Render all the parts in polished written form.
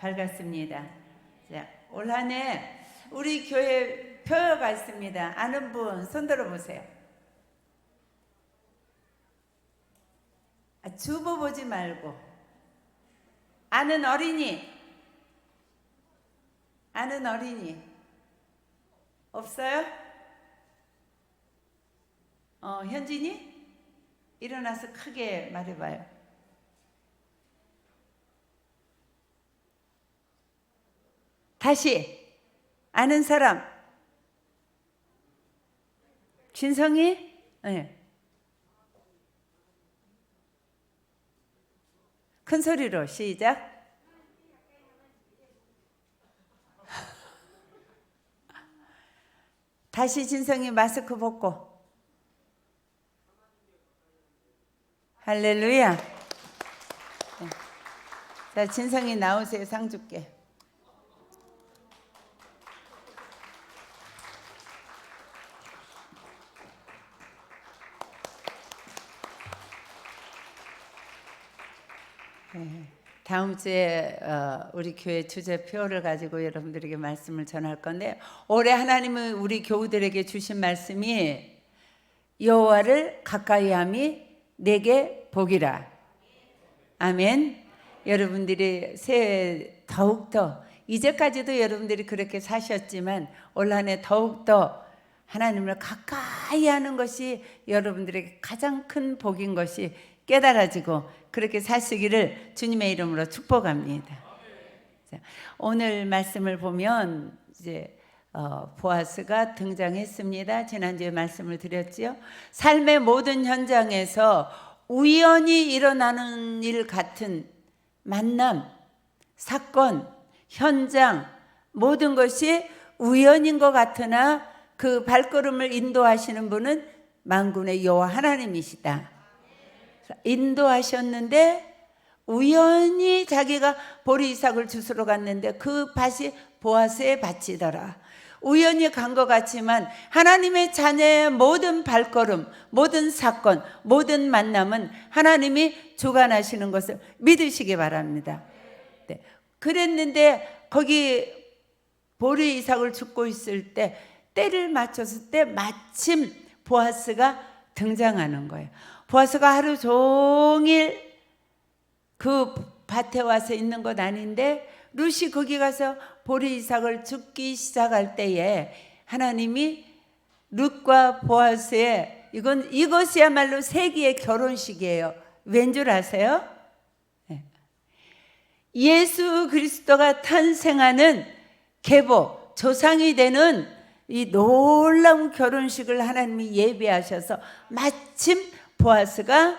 밝았습니다. 자, 올 한 해 우리 교회 표어가 있습니다. 아는 분 손 들어보세요. 주보 보지 말고 아는 어린이 없어요? 현진이? 일어나서 크게 말해봐요. 다시 아는 사람. 진성이? 네. 큰 소리로 시작. 다시 진성이 마스크 벗고. 할렐루야. 네. 자, 진성이 나오세요. 상 줄게. 네. 다음 주에 우리 교회 주제 표를 가지고 여러분들에게 말씀을 전할 건데, 올해 하나님은 우리 교우들에게 주신 말씀이 여호와를 가까이함이 내게 복이라. 아멘. 여러분들이 새해 더욱더, 이제까지도 여러분들이 그렇게 사셨지만 올 한 해 더욱더 하나님을 가까이 하는 것이 여러분들에게 가장 큰 복인 것이 깨달아지고 그렇게 사시기를 주님의 이름으로 축복합니다. 자, 오늘 말씀을 보면 이제 보아스가 등장했습니다. 지난주에 말씀을 드렸지요. 삶의 모든 현장에서 우연히 일어나는 일 같은 만남, 사건, 현장 모든 것이 우연인 것 같으나 그 발걸음을 인도하시는 분은 만군의 여호와 하나님이시다. 인도하셨는데 우연히 자기가 보리 이삭을 주스러 갔는데 그 밭이 보아스의 밭이더라. 우연히 간 것 같지만 하나님의 자녀의 모든 발걸음, 모든 사건, 모든 만남은 하나님이 주관하시는 것을 믿으시기 바랍니다. 네. 그랬는데 거기 보리 이삭을 줍고 있을 때 때를 맞췄을 때 마침 보아스가 등장하는 거예요. 보아스가 하루 종일 그 밭에 와서 있는 것 아닌데 룻이 거기 가서 보리 이삭을 줍기 시작할 때에 하나님이 룻과 보아스의 이것이야말로 세기의 결혼식이에요. 왠 줄 아세요? 예수 그리스도가 탄생하는 계보, 조상이 되는 이 놀라운 결혼식을 하나님이 예비하셔서 마침 보아스가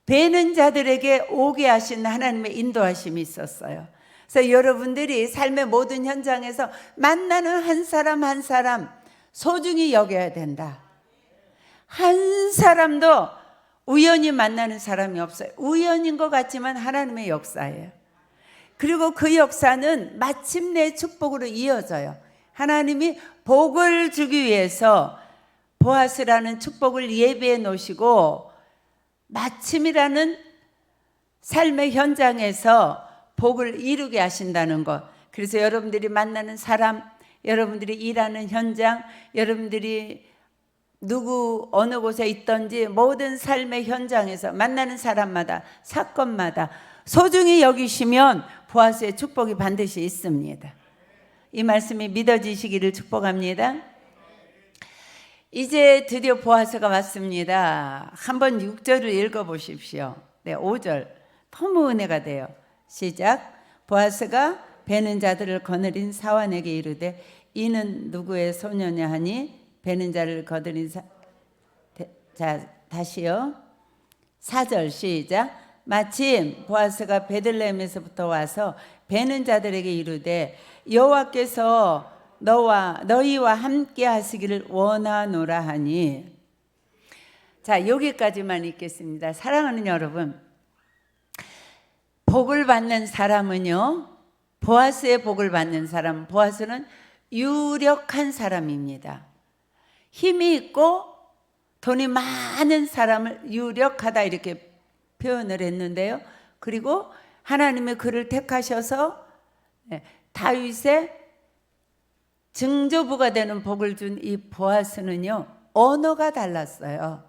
베는 자들에게 오게 하신 하나님의 인도하심이 있었어요. 그래서 여러분들이 삶의 모든 현장에서 만나는 한 사람 한 사람 소중히 여겨야 된다. 한 사람도 우연히 만나는 사람이 없어요. 우연인 것 같지만 하나님의 역사예요. 그리고 그 역사는 마침내 축복으로 이어져요. 하나님이 복을 주기 위해서 보아스라는 축복을 예비해 놓으시고 마침이라는 삶의 현장에서 복을 이루게 하신다는 것. 그래서 여러분들이 만나는 사람, 여러분들이 일하는 현장, 여러분들이 어느 곳에 있든지 모든 삶의 현장에서 만나는 사람마다 사건마다 소중히 여기시면 보아스의 축복이 반드시 있습니다. 이 말씀이 믿어지시기를 축복합니다. 이제 드디어 보아스가 왔습니다. 한번 6절을 읽어보십시오. 네, 5절 너무 은혜가 돼요. 시작. 보아스가 베는 자들을 거느린 사환에게 이르되 이는 누구의 소녀냐 하니 베는 자를 거느린 자, 다시요. 4절 시작. 마침 보아스가 베들레헴에서부터 와서 베는 자들에게 이르되 여호와께서 너희와 함께 하시기를 원하노라 하니. 자, 여기까지만 읽겠습니다. 사랑하는 여러분, 복을 받는 사람은요, 보아스의 복을 받는 사람, 보아스는 유력한 사람입니다. 힘이 있고 돈이 많은 사람을 유력하다 이렇게 표현을 했는데요. 그리고 하나님이 그를 택하셔서 다윗의 증조부가 되는 복을 준 이 보아스는요, 언어가 달랐어요.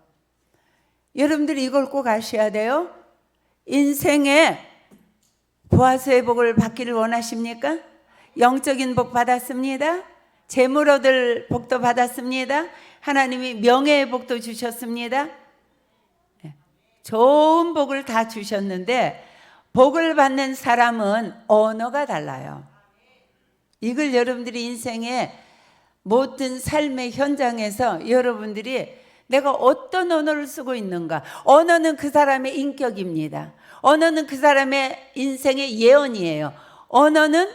여러분들이 이걸 꼭 아셔야 돼요. 인생에 보아스의 복을 받기를 원하십니까? 영적인 복 받았습니다. 재물 얻을 복도 받았습니다. 하나님이 명예의 복도 주셨습니다. 좋은 복을 다 주셨는데 복을 받는 사람은 언어가 달라요. 이걸 여러분들이 인생의 모든 삶의 현장에서 여러분들이 내가 어떤 언어를 쓰고 있는가. 언어는 그 사람의 인격입니다. 언어는 그 사람의 인생의 예언이에요. 언어는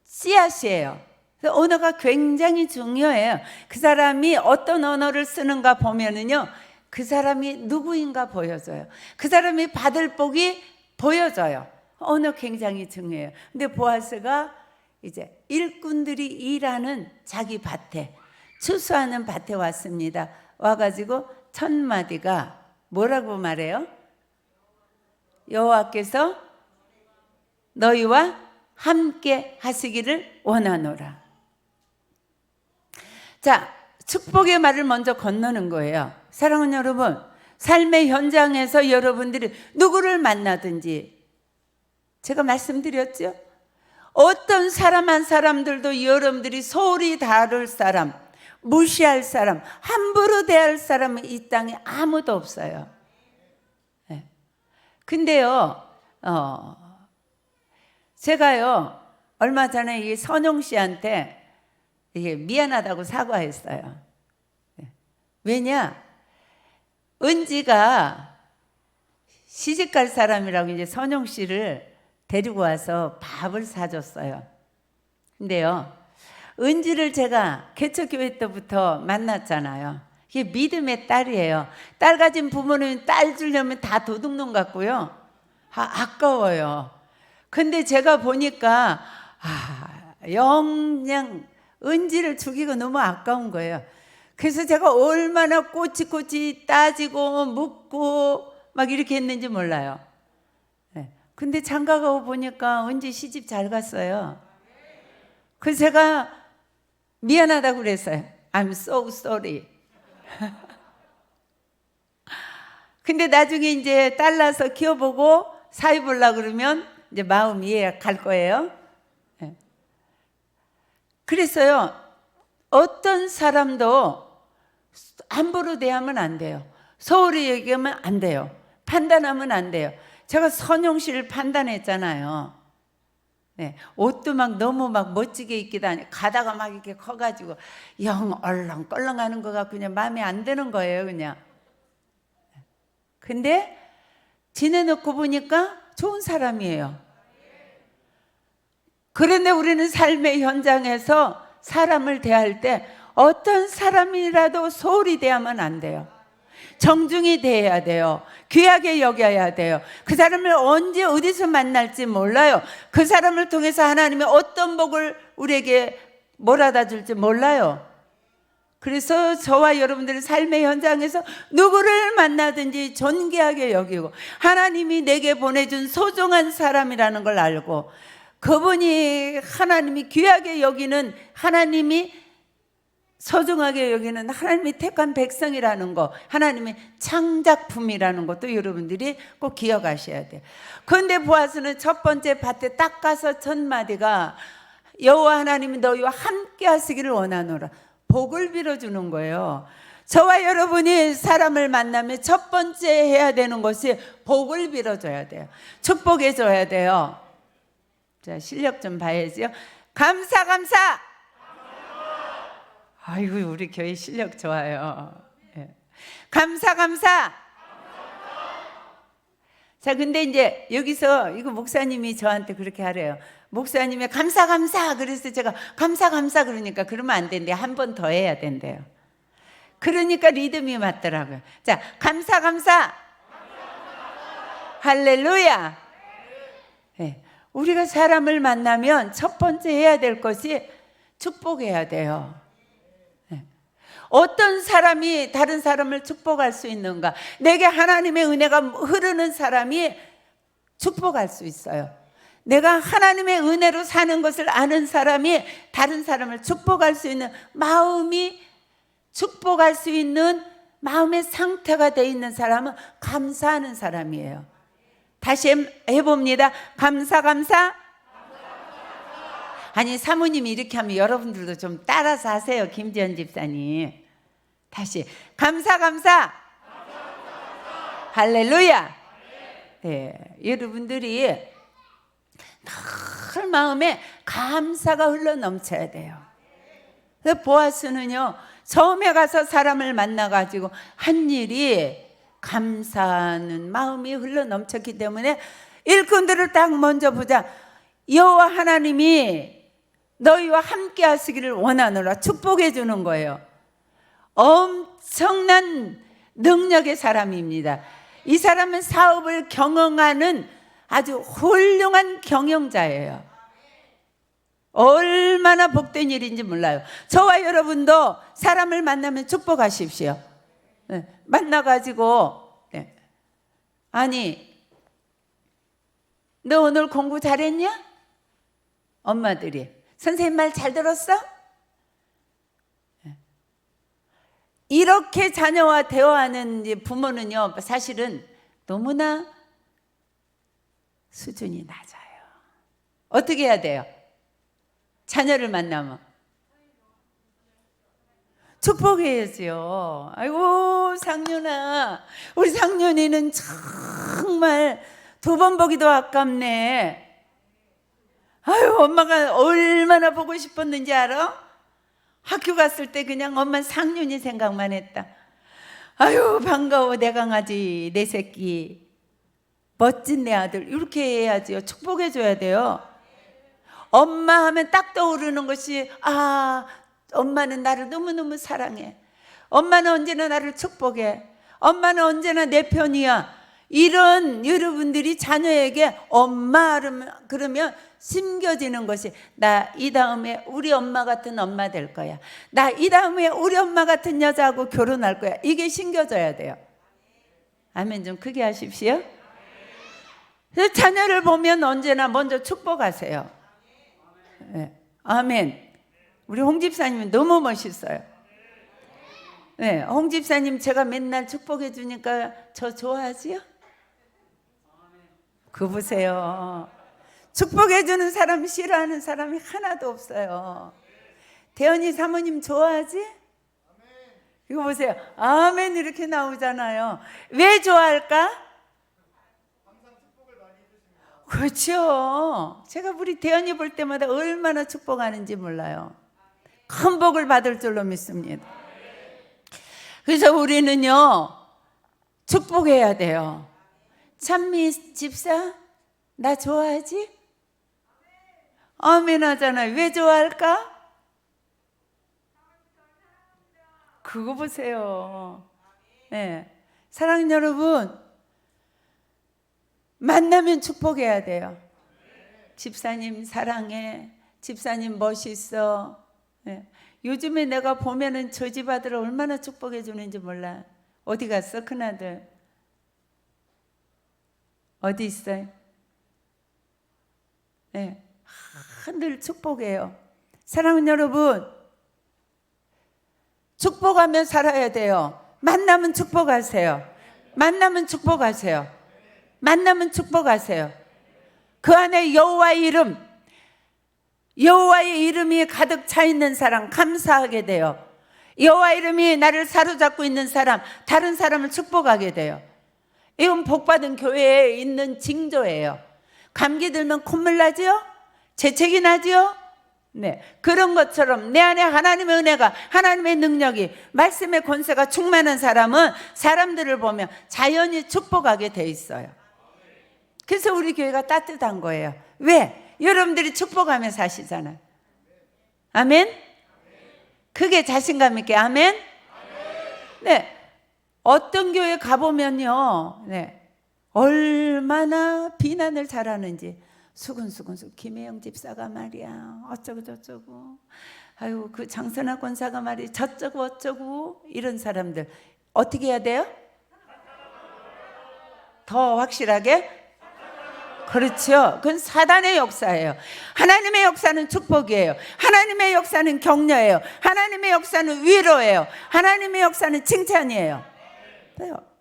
씨앗이에요. 그래서 언어가 굉장히 중요해요. 그 사람이 어떤 언어를 쓰는가 보면은요, 그 사람이 누구인가 보여줘요. 그 사람이 받을 복이 보여져요. 언어 굉장히 중요해요. 근데 보아스가 이제 일꾼들이 일하는 자기 밭에, 추수하는 밭에 왔습니다. 와가지고 첫 마디가 뭐라고 말해요? 여호와께서 너희와 함께 하시기를 원하노라. 자, 축복의 말을 먼저 건너는 거예요. 사랑하는 여러분, 삶의 현장에서 여러분들이 누구를 만나든지 제가 말씀드렸죠? 어떤 사람 한 사람들도 여러분들이 소홀히 다룰 사람, 무시할 사람, 함부로 대할 사람은 이 땅에 아무도 없어요. 근데요, 제가요, 얼마 전에 이 선용 씨한테 이게 미안하다고 사과했어요. 왜냐? 은지가 시집갈 사람이라고 이제 선용 씨를 데리고 와서 밥을 사줬어요. 근데요, 은지를 제가 개척교회 때부터 만났잖아요. 이게 믿음의 딸이에요. 딸 가진 부모는 딸 주려면 다 도둑놈 같고요. 아까워요. 근데 제가 보니까 영양 은지를 죽이고 너무 아까운 거예요. 그래서 제가 얼마나 꼬치꼬치 따지고 묻고 막 이렇게 했는지 몰라요. 근데 장가가고 보니까 은지 시집 잘 갔어요. 그래서 제가 미안하다고 그랬어요. I'm so sorry. 근데 나중에 이제 딸 낳아서 키워보고 사위 보려고 그러면 이제 마음이 이해 갈 거예요. 그래서요, 어떤 사람도 함부로 대하면 안 돼요. 소홀히 얘기하면 안 돼요. 판단하면 안 돼요. 제가 선용 씨를 판단했잖아요. 옷도 막 너무 막 멋지게 입기도 하니 가다가 막 이렇게 커가지고 영 얼렁껄렁하는 거 같고 그냥 마음에 안 드는 거예요, 그냥. 근데 지내놓고 보니까 좋은 사람이에요. 그런데 우리는 삶의 현장에서 사람을 대할 때 어떤 사람이라도 소홀히 대하면 안 돼요. 정중히 대해야 돼요. 귀하게 여겨야 돼요. 그 사람을 언제 어디서 만날지 몰라요. 그 사람을 통해서 하나님이 어떤 복을 우리에게 몰아다 줄지 몰라요. 그래서 저와 여러분들의 삶의 현장에서 누구를 만나든지 존귀하게 여기고 하나님이 내게 보내준 소중한 사람이라는 걸 알고 그분이 하나님이 귀하게 여기는 하나님이 소중하게 여기는 하나님이 택한 백성이라는 거, 하나님의 창작품이라는 것도 여러분들이 꼭 기억하셔야 돼요. 그런데 보아스는 첫 번째 밭에 딱 가서 첫 마디가 여호와 하나님이 너희와 함께 하시기를 원하노라. 복을 빌어주는 거예요. 저와 여러분이 사람을 만나면 첫 번째 해야 되는 것이 복을 빌어줘야 돼요. 축복해줘야 돼요. 자, 실력 좀 봐야죠. 감사. 아이고, 우리 교회 실력 좋아요. 감사. 자, 근데 이제 여기서 이거 목사님이 저한테 그렇게 하래요. 목사님이 감사. 그래서 제가 감사 그러니까 그러면 안 된대요. 한 번 더 해야 된대요. 그러니까 리듬이 맞더라고요. 자, 감사. 할렐루야. 우리가 사람을 만나면 첫 번째 해야 될 것이 축복해야 돼요. 어떤 사람이 다른 사람을 축복할 수 있는가? 내게 하나님의 은혜가 흐르는 사람이 축복할 수 있어요. 내가 하나님의 은혜로 사는 것을 아는 사람이 다른 사람을 축복할 수 있는 마음이, 축복할 수 있는 마음의 상태가 돼 있는 사람은 감사하는 사람이에요. 다시 해봅니다. 감사. 아니, 사모님이 이렇게 하면 여러분들도 좀 따라서 하세요. 김지연 집사님. 다시 감사. 할렐루야. 네, 여러분들이 늘 마음에 감사가 흘러 넘쳐야 돼요. 그래서 보아스는요, 처음에 가서 사람을 만나가지고 한 일이 감사하는 마음이 흘러 넘쳤기 때문에 일꾼들을 딱 먼저 보자. 여호와 하나님이 너희와 함께 하시기를 원하노라, 축복해 주는 거예요. 엄청난 능력의 사람입니다. 이 사람은 사업을 경영하는 아주 훌륭한 경영자예요. 얼마나 복된 일인지 몰라요. 저와 여러분도 사람을 만나면 축복하십시오. 네, 만나가지고 아니, 너 오늘 공부 잘했냐? 엄마들이 선생님 말 잘 들었어? 이렇게 자녀와 대화하는 부모는요, 사실은 너무나 수준이 낮아요. 어떻게 해야 돼요? 자녀를 만나면 축복해야지요. 아이고, 상윤아, 우리 상윤이는 정말 두 번 보기도 아깝네. 아유, 엄마가 얼마나 보고 싶었는지 알아? 학교 갔을 때 그냥 엄마 상윤이 생각만 했다. 아유, 반가워, 내 강아지, 내 새끼, 멋진 내 아들. 이렇게 해야지요. 축복해 줘야 돼요. 엄마 하면 딱 떠오르는 것이, 아, 엄마는 나를 너무너무 사랑해. 엄마는 언제나 나를 축복해. 엄마는 언제나 내 편이야. 이런 여러분들이 자녀에게 엄마 그러면 심겨지는 것이, 나 이 다음에 우리 엄마 같은 엄마 될 거야. 나 이 다음에 우리 엄마 같은 여자하고 결혼할 거야. 이게 심겨져야 돼요. 아멘 좀 크게 하십시오. 그래서 자녀를 보면 언제나 먼저 축복하세요. 네. 아멘. 우리 홍 집사님은 너무 멋있어요. 네, 홍 집사님 제가 맨날 축복해 주니까 저 좋아하지요? 그 보세요. 축복해 주는 사람 싫어하는 사람이 하나도 없어요. 대현이 사모님 좋아하지? 이거 보세요. 아멘 이렇게 나오잖아요. 왜 좋아할까? 그렇죠. 제가 우리 대현이 볼 때마다 얼마나 축복하는지 몰라요. 큰 복을 받을 줄로 믿습니다. 그래서 우리는요, 축복해야 돼요. 찬미 집사, 나 좋아하지? 아멘 하잖아요. 왜 좋아할까? 그거 보세요. 네. 사랑하는 여러분, 만나면 축복해야 돼요. 집사님 사랑해. 집사님 멋있어. 네. 요즘에 내가 보면은 저 집 아들을 얼마나 축복해 주는지 몰라. 어디 갔어, 큰아들? 어디 있어요? 네. 늘 축복해요. 사랑하는 여러분, 축복하며 살아야 돼요. 만나면 축복하세요. 만나면 축복하세요. 만나면 축복하세요. 그 안에 여호와의 이름, 여호와의 이름이 가득 차 있는 사람 감사하게 돼요. 여호와 이름이 나를 사로잡고 있는 사람, 다른 사람을 축복하게 돼요. 이건 복받은 교회에 있는 징조예요. 감기 들면 콧물 나지요? 재채기 나지요? 네, 그런 것처럼 내 안에 하나님의 은혜가, 하나님의 능력이, 말씀의 권세가 충만한 사람은 사람들을 보면 자연히 축복하게 돼 있어요. 그래서 우리 교회가 따뜻한 거예요. 왜? 여러분들이 축복하며 사시잖아요. 아멘? 크게 자신감 있게 아멘? 네. 어떤 교회 가보면요, 네, 얼마나 비난을 잘하는지. 수근수근 김혜영 집사가 말이야 어쩌고 저쩌고, 아유 그 장선아 권사가 말이야 저쩌고 어쩌고. 이런 사람들 어떻게 해야 돼요? 더 확실하게 그렇죠. 그건 사단의 역사예요. 하나님의 역사는 축복이에요. 하나님의 역사는 격려예요. 하나님의 역사는 위로예요. 하나님의 역사는 칭찬이에요.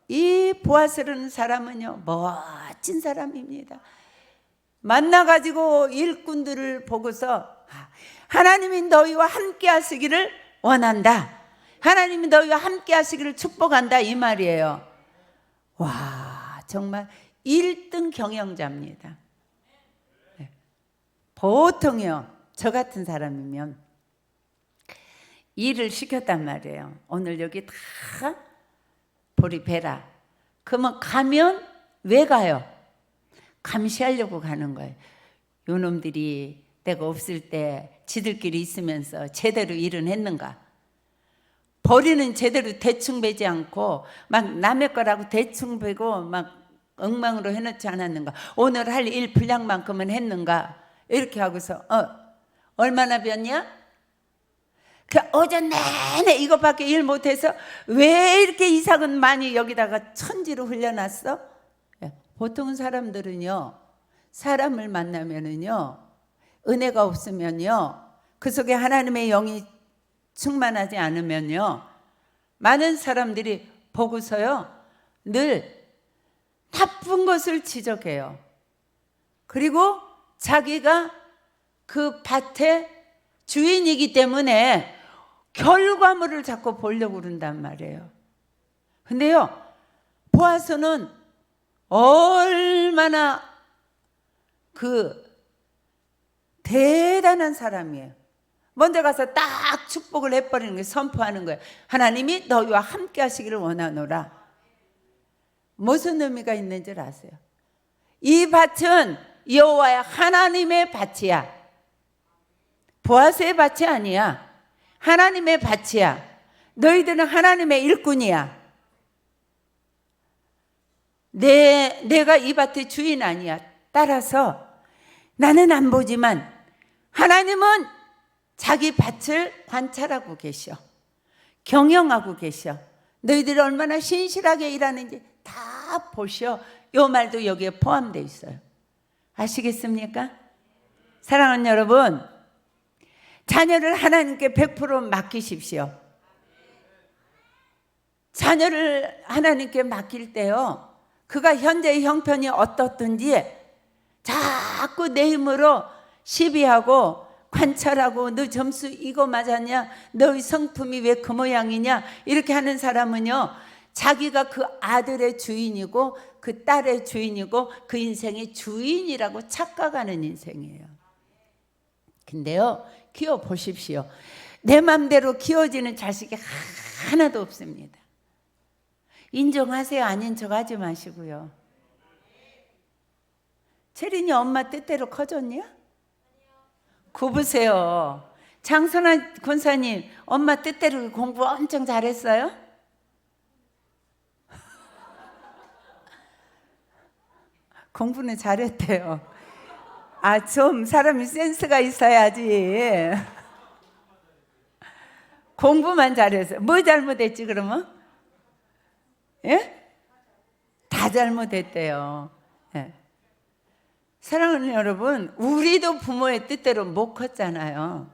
이 보아스라는 사람은요, 멋진 사람입니다. 만나가지고 일꾼들을 보고서 하나님이 너희와 함께 하시기를 원한다. 하나님이 너희와 함께 하시기를 축복한다, 이 말이에요. 와, 정말 1등 경영자입니다. 보통요, 저 같은 사람이면 일을 시켰단 말이에요. 오늘 여기 다 보리배라. 그러면 가면 왜 가요? 감시하려고 가는 거예요. 요놈들이 내가 없을 때 지들끼리 있으면서 제대로 일은 했는가? 보리는 제대로 대충 베지 않고 막 남의 거라고 대충 베고 막 엉망으로 해놓지 않았는가? 오늘 할 일 분량만큼은 했는가? 이렇게 하고서 얼마나 배웠냐? 그 어제 내내 이것밖에 일 못해서 왜 이렇게 이삭은 많이 여기다가 천지로 흘려놨어? 보통 사람들은요, 사람을 만나면은요, 은혜가 없으면요, 그 속에 하나님의 영이 충만하지 않으면요, 많은 사람들이 보고서요, 늘 나쁜 것을 지적해요. 그리고 자기가 그 밭의 주인이기 때문에 결과물을 자꾸 보려고 그런단 말이에요. 근데요, 보아스는 얼마나 그 대단한 사람이에요. 먼저 가서 딱 축복을 해버리는 거예요. 선포하는 거예요. 하나님이 너희와 함께 하시기를 원하노라. 무슨 의미가 있는 줄 아세요? 이 밭은 여호와의 하나님의 밭이야. 보아스의 밭이 아니야. 하나님의 밭이야. 너희들은 하나님의 일꾼이야. 내가 이 밭의 주인 아니야. 따라서 나는 안 보지만 하나님은 자기 밭을 관찰하고 계셔. 경영하고 계셔. 너희들이 얼마나 신실하게 일하는지 다 보셔. 이 말도 여기에 포함되어 있어요. 아시겠습니까? 사랑하는 여러분, 자녀를 하나님께 100% 맡기십시오. 자녀를 하나님께 맡길 때요, 그가 현재의 형편이 어떻든지 자꾸 내 힘으로 시비하고 관찰하고 너 점수 이거 맞았냐? 너의 성품이 왜 그 모양이냐? 이렇게 하는 사람은요, 자기가 그 아들의 주인이고 그 딸의 주인이고 그 인생의 주인이라고 착각하는 인생이에요. 근데요, 키워 보십시오. 내 맘대로 키워지는 자식이 하나도 없습니다. 인정하세요. 아닌 척 하지 마시고요. 체린이 엄마 뜻대로 커졌냐? 굽으세요. 장선아 권사님, 엄마 뜻대로 공부 엄청 잘했어요? 공부는 잘했대요. 좀 사람이 센스가 있어야지. 공부만 잘했어요. 뭐 잘못했지 그러면? 예? 다 잘못했대요. 예. 사랑하는 여러분, 우리도 부모의 뜻대로 못 컸잖아요.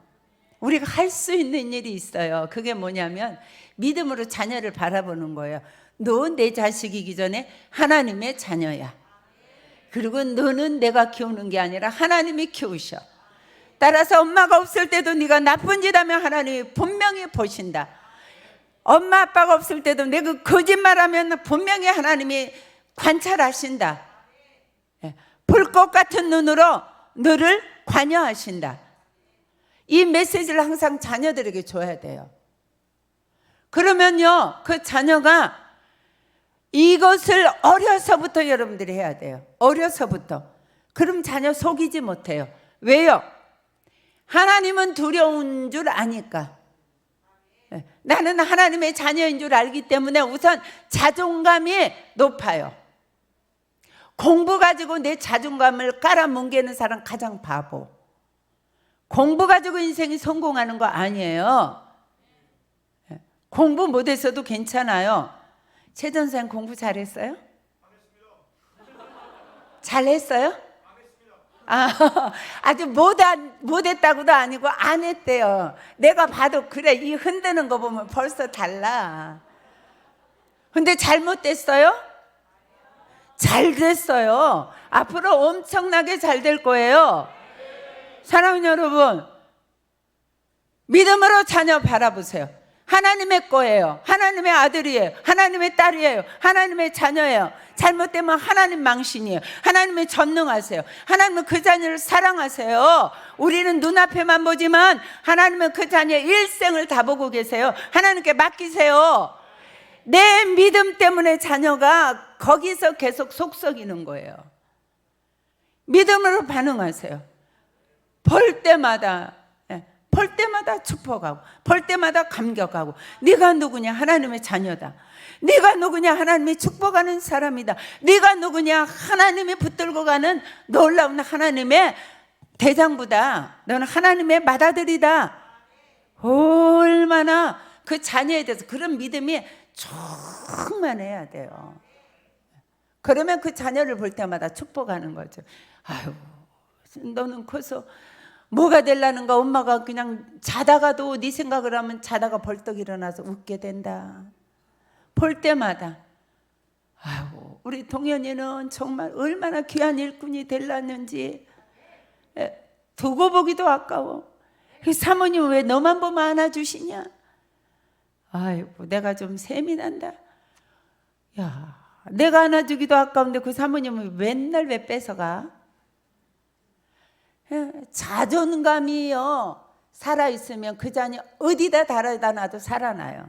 우리가 할 수 있는 일이 있어요. 그게 뭐냐면 믿음으로 자녀를 바라보는 거예요. 너 내 자식이기 전에 하나님의 자녀야. 그리고 너는 내가 키우는 게 아니라 하나님이 키우셔. 따라서 엄마가 없을 때도 네가 나쁜 짓 하면 하나님이 분명히 보신다. 엄마 아빠가 없을 때도 내가 거짓말하면 분명히 하나님이 관찰하신다. 불꽃 같은 눈으로 너를 관여하신다. 이 메시지를 항상 자녀들에게 줘야 돼요. 그러면요, 그 자녀가 이것을 어려서부터 여러분들이 해야 돼요. 어려서부터. 그럼 자녀 속이지 못해요. 왜요? 하나님은 두려운 줄 아니까. 나는 하나님의 자녀인 줄 알기 때문에 우선 자존감이 높아요. 공부 가지고 내 자존감을 깔아뭉개는 사람 가장 바보. 공부 가지고 인생이 성공하는 거 아니에요. 공부 못해서도 괜찮아요. 최 전사님 공부 잘했어요? 잘했어요? 아주 못했다고도 아니고 안 했대요. 내가 봐도 그래, 이 흔드는 거 보면 벌써 달라. 근데 잘못됐어요? 잘 됐어요. 앞으로 엄청나게 잘 될 거예요. 사랑하는 여러분, 믿음으로 자녀 바라보세요. 하나님의 거예요. 하나님의 아들이에요. 하나님의 딸이에요. 하나님의 자녀예요. 잘못되면 하나님 망신이에요. 하나님의 전능하세요. 하나님은 그 자녀를 사랑하세요. 우리는 눈앞에만 보지만 하나님은 그 자녀의 일생을 다 보고 계세요. 하나님께 맡기세요. 내 믿음 때문에 자녀가 거기서 계속 속썩이는 거예요. 믿음으로 반응하세요. 볼 때마다 축복하고, 볼 때마다 감격하고, 네가 누구냐? 하나님의 자녀다. 네가 누구냐? 하나님이 축복하는 사람이다. 네가 누구냐? 하나님이 붙들고 가는 놀라운 하나님의 대장부다. 너는 하나님의 맏아들이다. 얼마나 그 자녀에 대해서 그런 믿음이 충만해야 돼요. 그러면 그 자녀를 볼 때마다 축복하는 거죠. 아유, 너는 커서 뭐가 되려는가? 엄마가 그냥 자다가도 네 생각을 하면 자다가 벌떡 일어나서 웃게 된다. 볼 때마다. 아유, 우리 동현이는 정말 얼마나 귀한 일꾼이 되려는지 두고 보기도 아까워. 사모님 왜 너만 보면 안아주시냐? 아이고, 내가 좀 셈이 난다. 야, 내가 안아주기도 아까운데 그 사모님은 맨날 왜 뺏어가? 자존감이요, 살아있으면 그 자녀 어디다 달아다 놔도 살아나요.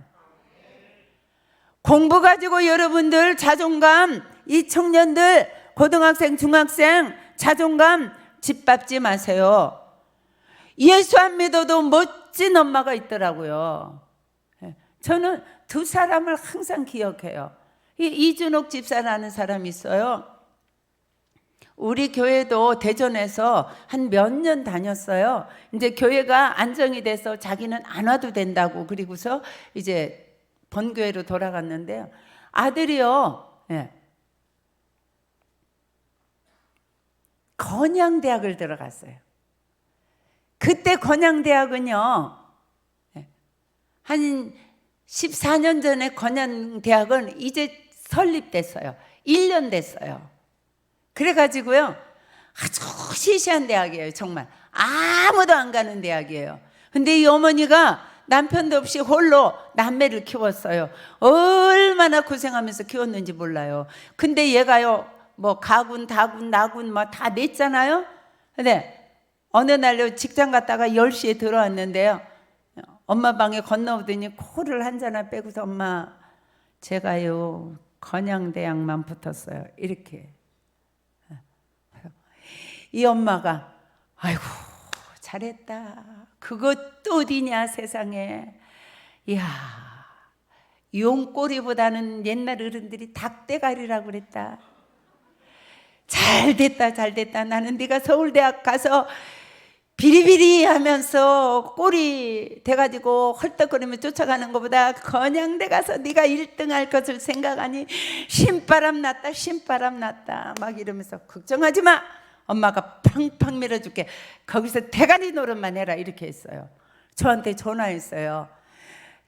공부 가지고 여러분들 자존감, 이 청년들 고등학생 중학생 자존감 짓밟지 마세요. 예수 안 믿어도 멋진 엄마가 있더라고요. 저는 두 사람을 항상 기억해요. 이준옥 집사라는 사람이 있어요. 우리 교회도 대전에서 한 몇 년 다녔어요. 이제 교회가 안정이 돼서 자기는 안 와도 된다고, 그리고서 이제 본교회로 돌아갔는데요. 아들이요, 건양대학을 들어갔어요. 그때 건양대학은요, 한 14년 전에 건양대학은 이제 설립됐어요. 1년 됐어요. 그래가지고요, 아주 시시한 대학이에요. 정말 아무도 안 가는 대학이에요. 근데 이 어머니가 남편도 없이 홀로 남매를 키웠어요. 얼마나 고생하면서 키웠는지 몰라요. 근데 얘가요, 뭐 가군, 다군, 나군 뭐 다 냈잖아요. 근데 어느 날요, 직장 갔다가 10시에 들어왔는데요, 엄마 방에 건너오더니 코를 한 잔을 빼고서, 엄마, 제가요 건양대학만 붙었어요. 이렇게. 이 엄마가, 아이고 잘했다. 그것도 어디냐 세상에. 이야, 용꼬리보다는 옛날 어른들이 닭대가리라고 그랬다. 잘됐다 잘됐다. 나는 네가 서울대학 가서 비리비리 하면서 꼬리 돼가지고 헐떡거리며 쫓아가는 것보다 건양대 가서 네가 1등 할 것을 생각하니 신바람 났다 신바람 났다 막 이러면서, 걱정하지 마, 엄마가 팡팡 밀어줄게, 거기서 대가리 노릇만 해라, 이렇게 했어요. 저한테 전화했어요.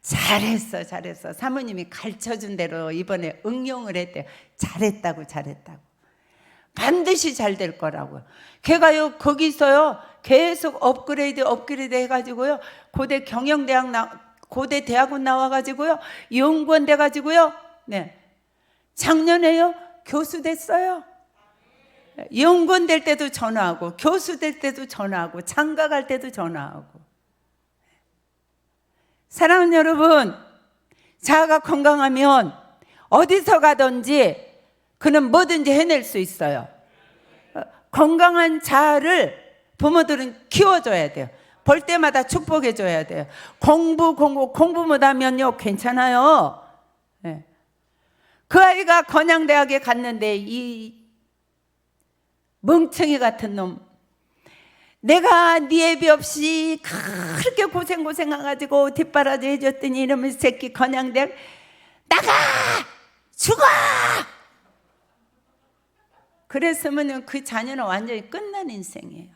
잘했어 잘했어. 사모님이 가르쳐준 대로 이번에 응용을 했대요. 잘했다고 잘했다고. 반드시 잘 될 거라고요. 걔가요 거기서요 계속 업그레이드 해가지고요, 고대 경영대학 고대 대학원 나와가지고요, 연구원 돼가지고요, 작년에요 교수 됐어요. 연구원 될 때도 전화하고, 교수 될 때도 전화하고, 장가 갈 때도 전화하고. 사랑하는 여러분, 자아가 건강하면 어디서 가든지 그는 뭐든지 해낼 수 있어요. 건강한 자아를 부모들은 키워줘야 돼요. 볼 때마다 축복해줘야 돼요. 공부 못하면요 괜찮아요. 그 아이가 건양대학에 갔는데 이 멍청이 같은 놈, 내가 네 애비 없이 그렇게 고생해가지고 뒷바라지 해줬더니 이놈의 새끼 건양대학 나가! 죽어! 그랬으면 그 자녀는 완전히 끝난 인생이에요.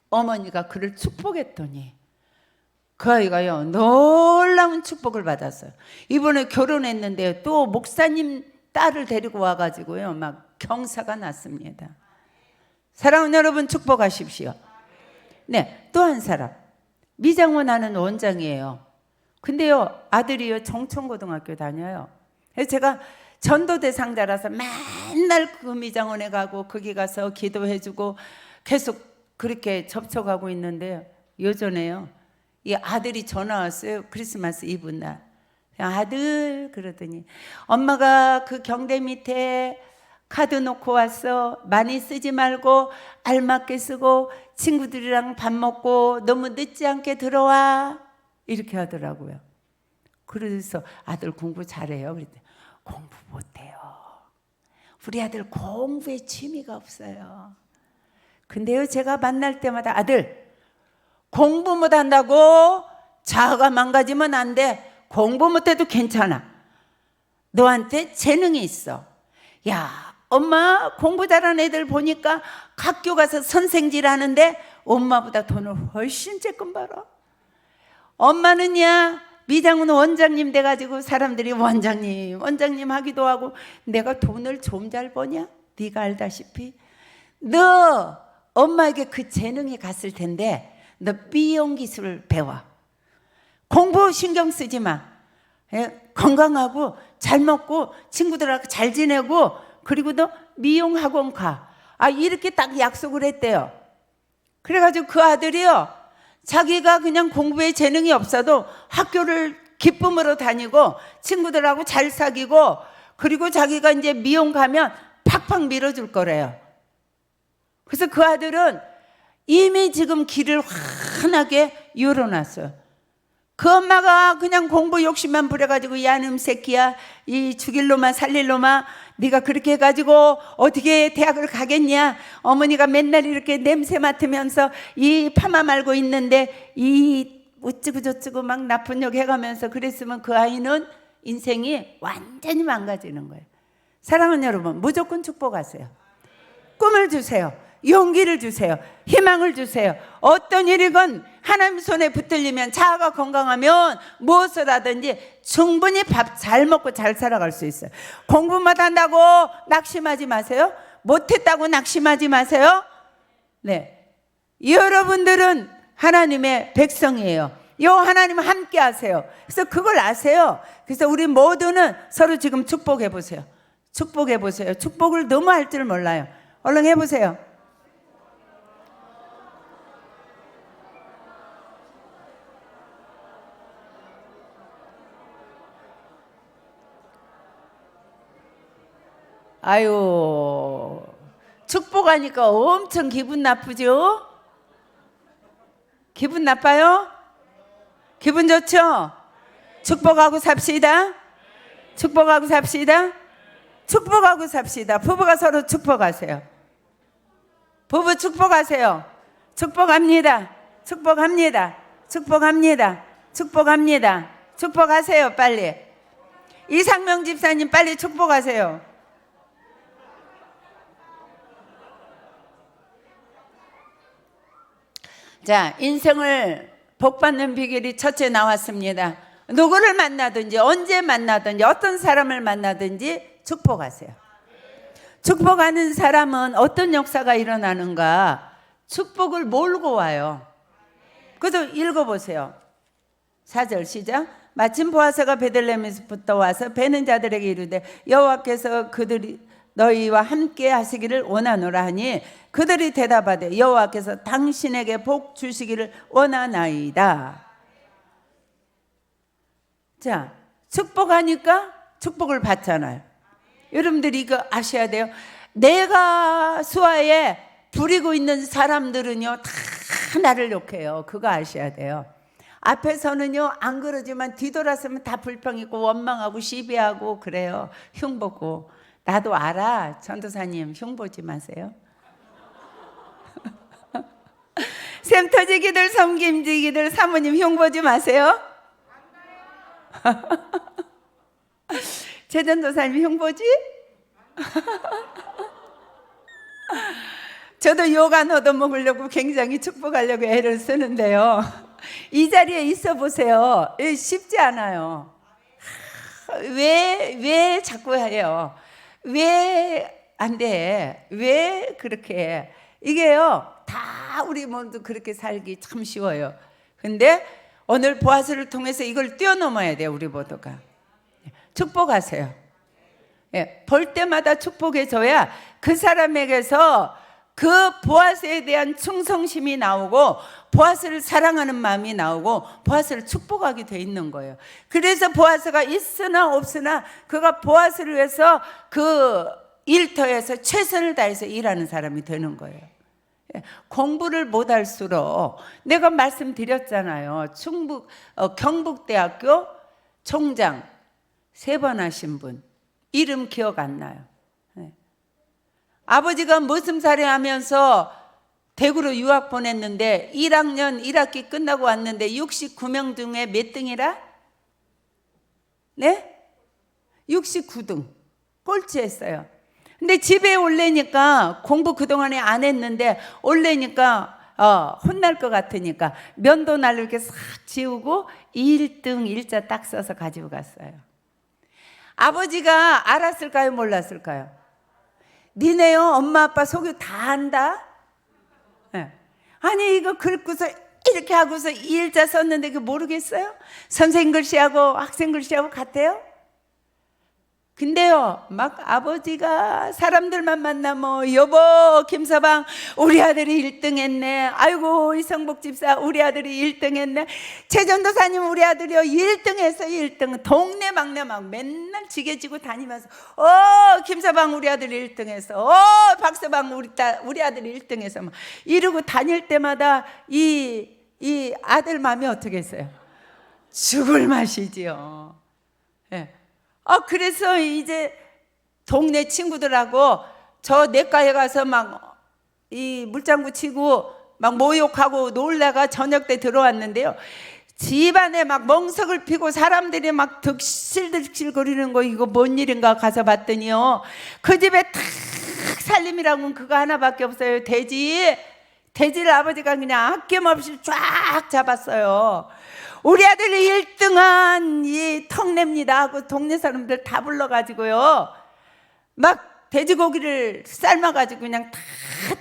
어머니가 그를 축복했더니 그 아이가요 놀라운 축복을 받았어요. 이번에 결혼했는데 또 목사님 딸을 데리고 와가지고요 막 경사가 났습니다. 사랑하는 여러분, 축복하십시오. 네, 또 한 사람, 미장원 하는 원장이에요. 근데요 아들이요 정천고등학교 다녀요. 그래서 제가 전도 대상자라서 맨날 그 미장원에 가고 거기 가서 기도해주고 계속 그렇게 접촉하고 있는데요, 요전에요 이 아들이 전화 왔어요. 크리스마스 이브 날. 아들 그러더니 엄마가 그 경대 밑에 카드 놓고 왔어. 많이 쓰지 말고 알맞게 쓰고 친구들이랑 밥 먹고 너무 늦지 않게 들어와. 이렇게 하더라고요. 그래서 아들 공부 잘해요. 그랬더니 공부 못해요. 우리 아들 공부에 취미가 없어요. 근데요 제가 만날 때마다 아들 공부 못한다고 자아가 망가지면 안 돼. 공부 못해도 괜찮아. 너한테 재능이 있어. 야, 엄마 공부 잘하는 애들 보니까 학교 가서 선생질 하는데 엄마보다 돈을 훨씬 쬐끔 벌어. 엄마는야 미장원 원장님 돼가지고 사람들이 원장님 하기도 하고 내가 돈을 좀 잘 버냐? 네가 알다시피 너 엄마에게 그 재능이 갔을 텐데 너 미용 기술을 배워. 공부 신경 쓰지 마. 건강하고 잘 먹고 친구들하고 잘 지내고 그리고 너 미용 학원 가. 이렇게 딱 약속을 했대요. 그래가지고 그 아들이요 자기가 그냥 공부에 재능이 없어도 학교를 기쁨으로 다니고 친구들하고 잘 사귀고 그리고 자기가 이제 미용 가면 팍팍 밀어줄 거래요. 그래서 그 아들은 이미 지금 길을 환하게 열어놨어요. 그 엄마가 그냥 공부 욕심만 부려가지고 야 놈 새끼야 이 죽일 놈아 살릴 놈아 네가 그렇게 해가지고 어떻게 대학을 가겠냐. 어머니가 맨날 이렇게 냄새 맡으면서 이 파마 말고 있는데 이 어쩌고 저쩌고 막 나쁜 욕 해가면서 그랬으면 그 아이는 인생이 완전히 망가지는 거예요. 사랑하는 여러분, 무조건 축복하세요. 꿈을 주세요. 용기를 주세요. 희망을 주세요. 어떤 일이건 하나님 손에 붙들리면 자아가 건강하면 무엇을 하든지 충분히 밥 잘 먹고 잘 살아갈 수 있어요. 공부만 한다고 낙심하지 마세요. 못했다고 낙심하지 마세요. 네, 여러분들은 하나님의 백성이에요. 요 하나님 함께 하세요. 그래서 그걸 아세요. 그래서 우리 모두는 서로 지금 축복해 보세요. 축복해 보세요. 축복을 너무 할 줄 몰라요. 얼른 해보세요. 아유, 축복하니까 엄청 기분 나쁘죠? 기분 나빠요? 기분 좋죠? 축복하고 삽시다. 축복하고 삽시다. 축복하고 삽시다. 부부가 서로 축복하세요. 부부 축복하세요. 축복합니다. 축복합니다. 축복합니다. 축복합니다. 축복하세요. 빨리. 이상명 집사님 빨리 축복하세요. 자, 인생을 복받는 비결이 첫째 나왔습니다. 누구를 만나든지 언제 만나든지 어떤 사람을 만나든지 축복하세요. 축복하는 사람은 어떤 역사가 일어나는가? 축복을 몰고 와요. 그래서 읽어보세요. 4절 시작. 마침 보아스가 베들레헴에서부터 와서 베는 자들에게 이르되 여호와께서 그들이 너희와 함께 하시기를 원하노라 하니 그들이 대답하되 여호와께서 당신에게 복 주시기를 원하나이다. 자, 축복하니까 축복을 받잖아요. 여러분들이 이거 아셔야 돼요. 내가 수하에 부리고 있는 사람들은요 다 나를 욕해요. 그거 아셔야 돼요. 앞에서는요 안 그러지만 뒤돌아서면 다 불평 있고 원망하고 시비하고 그래요. 흉보고. 나도 알아. 전도사님 흉보지 마세요. 샘 터지기들 섬김지기들 사모님 흉보지 마세요. 최전도사님 흉보지? 저도 욕 안 얻어먹으려고 굉장히 축복하려고 애를 쓰는데요. 이 자리에 있어 보세요. 쉽지 않아요. 왜 자꾸 해요? 왜 안 돼? 왜 그렇게 해? 이게요, 다 우리 몸도 그렇게 살기 참 쉬워요. 근데 오늘 보아스를 통해서 이걸 뛰어넘어야 돼요, 우리 모두가. 축복하세요. 예, 볼 때마다 축복해줘야 그 사람에게서 그 보아스에 대한 충성심이 나오고 보아스를 사랑하는 마음이 나오고 보아스를 축복하게 돼 있는 거예요. 그래서 보아스가 있으나 없으나 그가 보아스를 위해서 그 일터에서 최선을 다해서 일하는 사람이 되는 거예요. 공부를 못할수록 내가 말씀드렸잖아요. 경북대학교 총장 3번 하신 분 이름 기억 안 나요. 아버지가 머슴살이 하면서 대구로 유학 보냈는데 1학년 1학기 끝나고 왔는데 69명 중에 몇 등이라? 네? 69등 꼴찌했어요. 근데 집에 올래니까 공부 그동안에 안 했는데 올래니까 혼날 것 같으니까 면도 날로 이렇게 싹 지우고 1등 일자 딱 써서 가지고 갔어요. 아버지가 알았을까요? 몰랐을까요? 니네요 엄마 아빠 속유 다 안다? 네. 아니 이거 긁고서 이렇게 하고서 이 일자 썼는데 그 모르겠어요? 선생님 글씨하고 학생 글씨하고 같아요? 근데요 막 아버지가 사람들만 만나면 여보 김서방 우리 아들이 1등 했네. 아이고 이성복 집사 우리 아들이 1등 했네. 최전도사님 우리 아들이요 1등 했어. 1등. 동네 막내 막 맨날 지게지고 다니면서 김서방 우리 아들이 1등 했어. 박서방 우리 아들이 1등 했어. 막 이러고 다닐 때마다 이 아들 마음이 어떻게 했어요? 죽을 맛이지요. 예. 그래서 이제 동네 친구들하고 저 내과에 가서 막 이 물장구 치고 막 모욕하고 놀다가 저녁 때 들어왔는데요. 집안에 막 멍석을 피고 사람들이 막 득실득실 거리는 거 이거 뭔 일인가 가서 봤더니요. 그 집에 탁 살림이라고는 그거 하나밖에 없어요. 돼지를 아버지가 그냥 아낌없이 쫙 잡았어요. 우리 아들이 1등한 이 턱냅니다 하고 동네 사람들 다 불러가지고요 막 돼지고기를 삶아가지고 그냥 다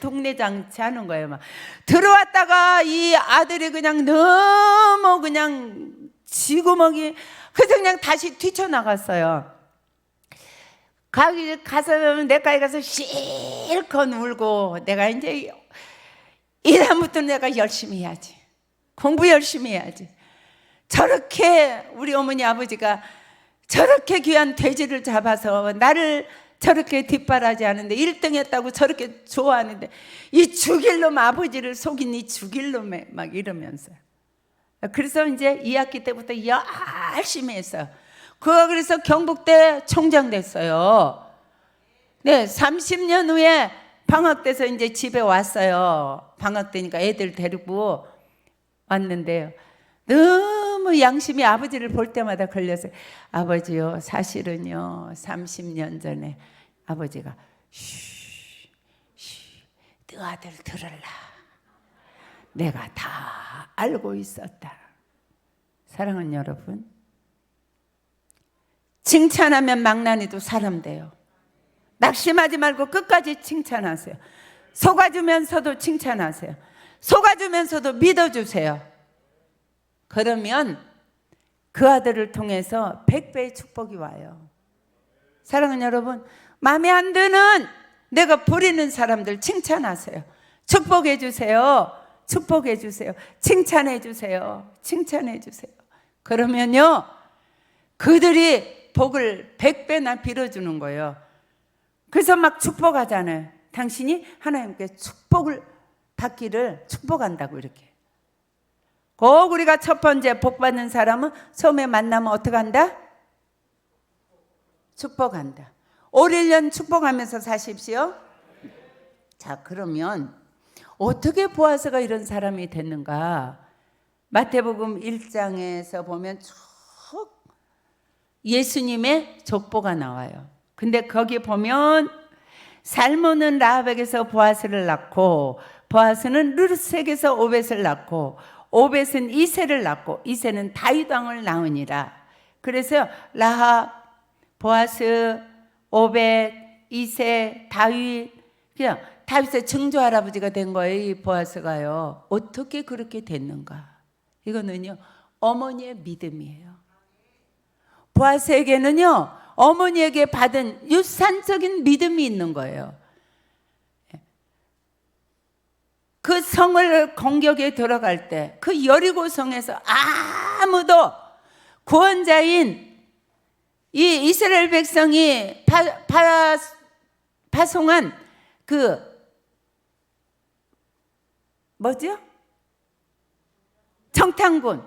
동네 장치하는 거예요. 막 들어왔다가 이 아들이 그냥 너무 그냥 지구먹이 그래서 그냥 다시 뛰쳐나갔어요. 가서 내과에 가서 실컷 울고 내가 이제 이다음부터 내가 열심히 해야지, 공부 열심히 해야지. 저렇게 우리 어머니 아버지가 저렇게 귀한 돼지를 잡아서 나를 저렇게 뒷바라지 하는데 1등 했다고 저렇게 좋아하는데 이 죽일 놈 아버지를 속인 이 죽일 놈에 막 이러면서요. 그래서 이제 2학기 때부터 열심히 했어요. 그래서 경북대 총장 됐어요. 네, 30년 후에 방학 때서 이제 집에 왔어요. 방학 때니까 애들 데리고 왔는데요. 너무 양심이 아버지를 볼 때마다 걸려서 아버지요 사실은요 30년 전에 아버지가 너 아들 들을라 내가 다 알고 있었다. 사랑하는 여러분, 칭찬하면 망나니도 사람 돼요. 낙심하지 말고 끝까지 칭찬하세요. 속아주면서도 칭찬하세요. 속아주면서도 믿어주세요. 그러면 그 아들을 통해서 100배의 축복이 와요. 사랑하는 여러분, 마음에 안 드는 내가 부리는 사람들 칭찬하세요. 축복해 주세요. 축복해 주세요. 칭찬해 주세요. 칭찬해 주세요. 그러면요 그들이 복을 100배나 빌어주는 거예요. 그래서 막 축복하잖아요. 당신이 하나님께 축복을 받기를 축복한다고 이렇게. 꼭 우리가 첫 번째 복 받는 사람은 처음에 만나면 어떻게 한다? 축복한다. 올 1년 축복하면서 사십시오. 자, 그러면 어떻게 보아스가 이런 사람이 됐는가? 마태복음 1장에서 보면 쭉 예수님의 족보가 나와요. 근데 거기 보면 살몬은 라합에게서 보아스를 낳고 보아스는 르르색에서 오벳을 낳고 오벳은 이새를 낳고 이새는 다윗 왕을 낳으니라. 그래서 라합, 보아스, 오벳, 이새, 다윗, 그냥 다윗의 증조 할아버지가 된 거예요. 이 보아스가요. 어떻게 그렇게 됐는가? 이거는요 어머니의 믿음이에요. 보아스에게는요 어머니에게 받은 유산적인 믿음이 있는 거예요. 그 성을 공격에 들어갈 때 그 여리고 성에서 아무도 구원자인 이 이스라엘 백성이 파송한 그 뭐죠? 청탄군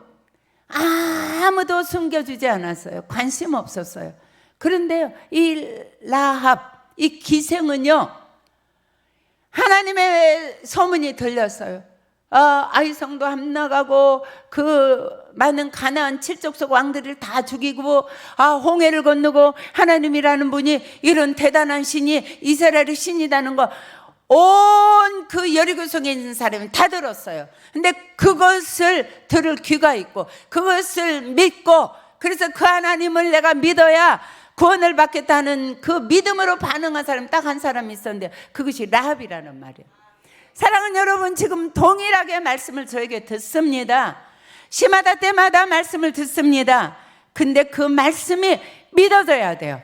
아무도 숨겨주지 않았어요. 관심 없었어요. 그런데요 이 라합 이 기생은요 하나님의 소문이 들렸어요. 아이성도 함나가고 그 많은 가나안 칠족속 왕들을 다 죽이고 홍해를 건너고 하나님이라는 분이 이런 대단한 신이 이스라엘의 신이라는 거 온 그 여리고성에 있는 사람이 다 들었어요. 근데 그것을 들을 귀가 있고 그것을 믿고 그래서 그 하나님을 내가 믿어야 구원을 받겠다는 그 믿음으로 반응한 사람이 딱 한 사람이 있었는데 그것이 라합이라는 말이에요. 사랑하는 여러분, 지금 동일하게 말씀을 저에게 듣습니다. 시마다 때마다 말씀을 듣습니다. 근데 그 말씀이 믿어져야 돼요.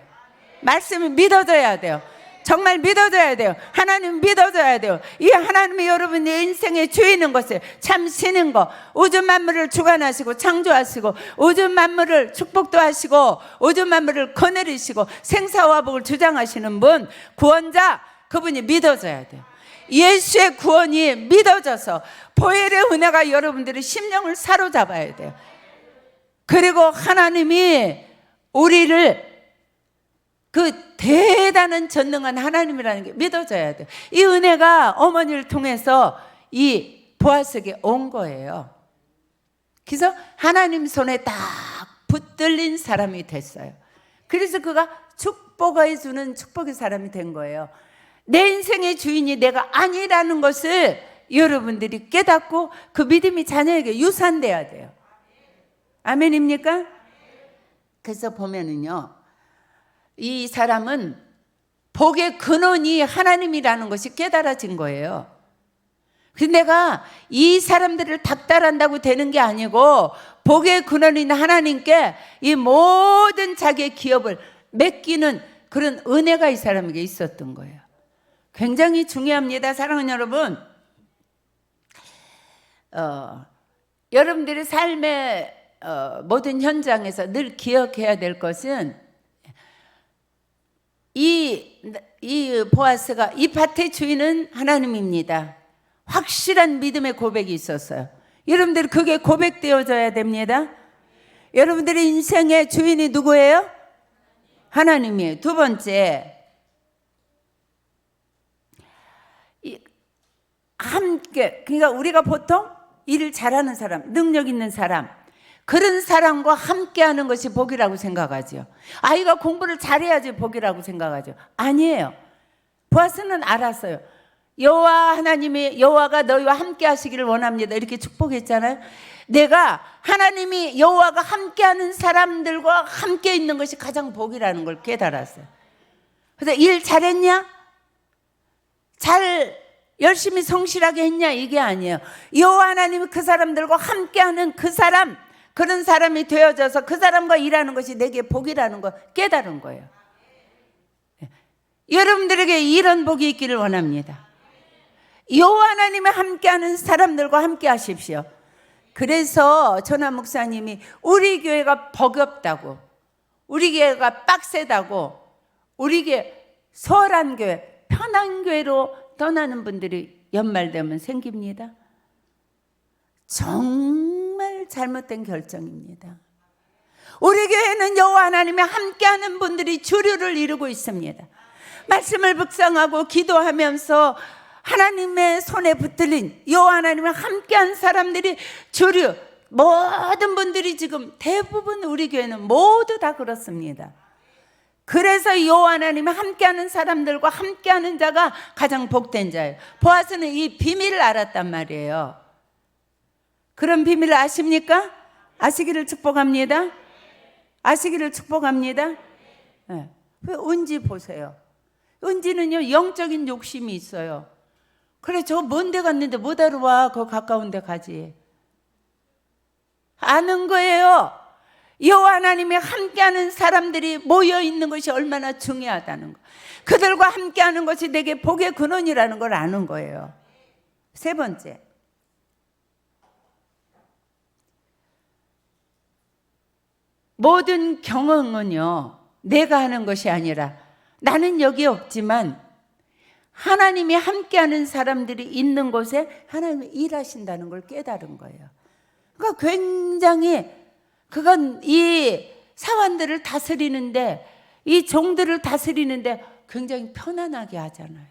말씀이 믿어져야 돼요. 정말 믿어져야 돼요. 하나님 믿어져야 돼요. 이 하나님이 여러분의 인생의 주인인 것을 참 신인 거, 우주 만물을 주관하시고 창조하시고 우주 만물을 축복도 하시고 우주 만물을 거느리시고 생사화복을 주장하시는 분, 구원자, 그분이 믿어져야 돼요. 예수의 구원이 믿어져서 보혈의 은혜가 여러분들의 심령을 사로잡아야 돼요. 그리고 하나님이 우리를 그 대단한 전능한 하나님이라는 게 믿어져야 돼요. 이 은혜가 어머니를 통해서 이 보아스에게 온 거예요. 그래서 하나님 손에 딱 붙들린 사람이 됐어요. 그래서 그가 축복해 주는 축복의 사람이 된 거예요. 내 인생의 주인이 내가 아니라는 것을 여러분들이 깨닫고 그 믿음이 자녀에게 유산돼야 돼요. 아멘입니까? 그래서 보면은요 이 사람은 복의 근원이 하나님이라는 것이 깨달아진 거예요. 근데 내가 이 사람들을 닥달한다고 되는 게 아니고 복의 근원인 하나님께 이 모든 자기의 기업을 맡기는 그런 은혜가 이 사람에게 있었던 거예요. 굉장히 중요합니다. 사랑하는 여러분, 여러분들의 삶의 모든 현장에서 늘 기억해야 될 것은 이 보아스가 이 밭의 주인은 하나님입니다. 확실한 믿음의 고백이 있었어요. 여러분들 그게 고백되어져야 됩니다. 여러분들의 인생의 주인이 누구예요? 하나님이에요. 두 번째, 함께, 그러니까 우리가 보통 일을 잘하는 사람, 능력 있는 사람, 그런 사람과 함께하는 것이 복이라고 생각하죠. 아이가 공부를 잘해야지 복이라고 생각하죠. 아니에요. 보아스는 알았어요. 여호와 하나님이 여호와가 너희와 함께하시기를 원합니다. 이렇게 축복했잖아요. 내가 하나님이 여호와가 함께하는 사람들과 함께 있는 것이 가장 복이라는 걸 깨달았어요. 그래서 일 잘했냐? 열심히 성실하게 했냐? 이게 아니에요. 여호와 하나님이 그 사람들과 함께하는 그 사람, 그런 사람이 되어져서 그 사람과 일하는 것이 내게 복이라는 걸 깨달은 거예요. 여러분들에게 이런 복이 있기를 원합니다. 여호와 하나님이 함께하는 사람들과 함께 하십시오. 그래서 전하 목사님이 우리 교회가 버겁다고, 우리 교회가 빡세다고, 우리 교회 소홀한 교회, 편한 교회로 떠나는 분들이 연말 되면 생깁니다. 정말 잘못된 결정입니다. 우리 교회는 여호와 하나님이 함께하는 분들이 주류를 이루고 있습니다. 말씀을 묵상하고 기도하면서 하나님의 손에 붙들린 여호와 하나님과 함께한 사람들이 주류, 모든 분들이 지금 대부분 우리 교회는 모두 다 그렇습니다. 그래서 여호와 하나님이 함께하는 사람들과 함께하는 자가 가장 복된 자예요. 보아스는 이 비밀을 알았단 말이에요. 그런 비밀을 아십니까? 아시기를 축복합니다. 아시기를 축복합니다. 네. 왜 은지 보세요. 은지는요 영적인 욕심이 있어요. 그래 저 먼 데 갔는데 못 알아와. 그 가까운 데 가지. 아는 거예요. 여호와 하나님이 함께하는 사람들이 모여 있는 것이 얼마나 중요하다는 거. 그들과 함께하는 것이 내게 복의 근원이라는 걸 아는 거예요. 세 번째, 모든 경영은요 내가 하는 것이 아니라 나는 여기 없지만 하나님이 함께하는 사람들이 있는 곳에 하나님이 일하신다는 걸 깨달은 거예요. 그러니까 굉장히 그건 이 사환들을 다스리는데, 이 종들을 다스리는데 굉장히 편안하게 하잖아요.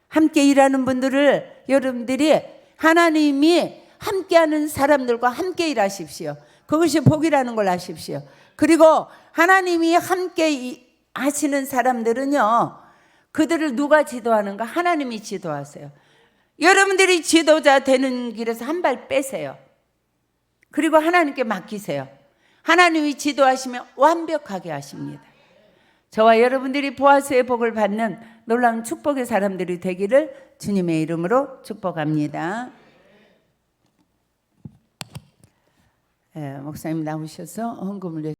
함께 일하는 분들을 여러분들이 하나님이 함께하는 사람들과 함께 일하십시오. 그것이 복이라는 걸 아십시오. 그리고 하나님이 함께 하시는 사람들은요, 그들을 누가 지도하는가? 하나님이 지도하세요. 여러분들이 지도자 되는 길에서 한 발 빼세요. 그리고 하나님께 맡기세요. 하나님이 지도하시면 완벽하게 하십니다. 저와 여러분들이 보아스의 복을 받는 놀라운 축복의 사람들이 되기를 주님의 이름으로 축복합니다. 목사님 나오셔서 헌금을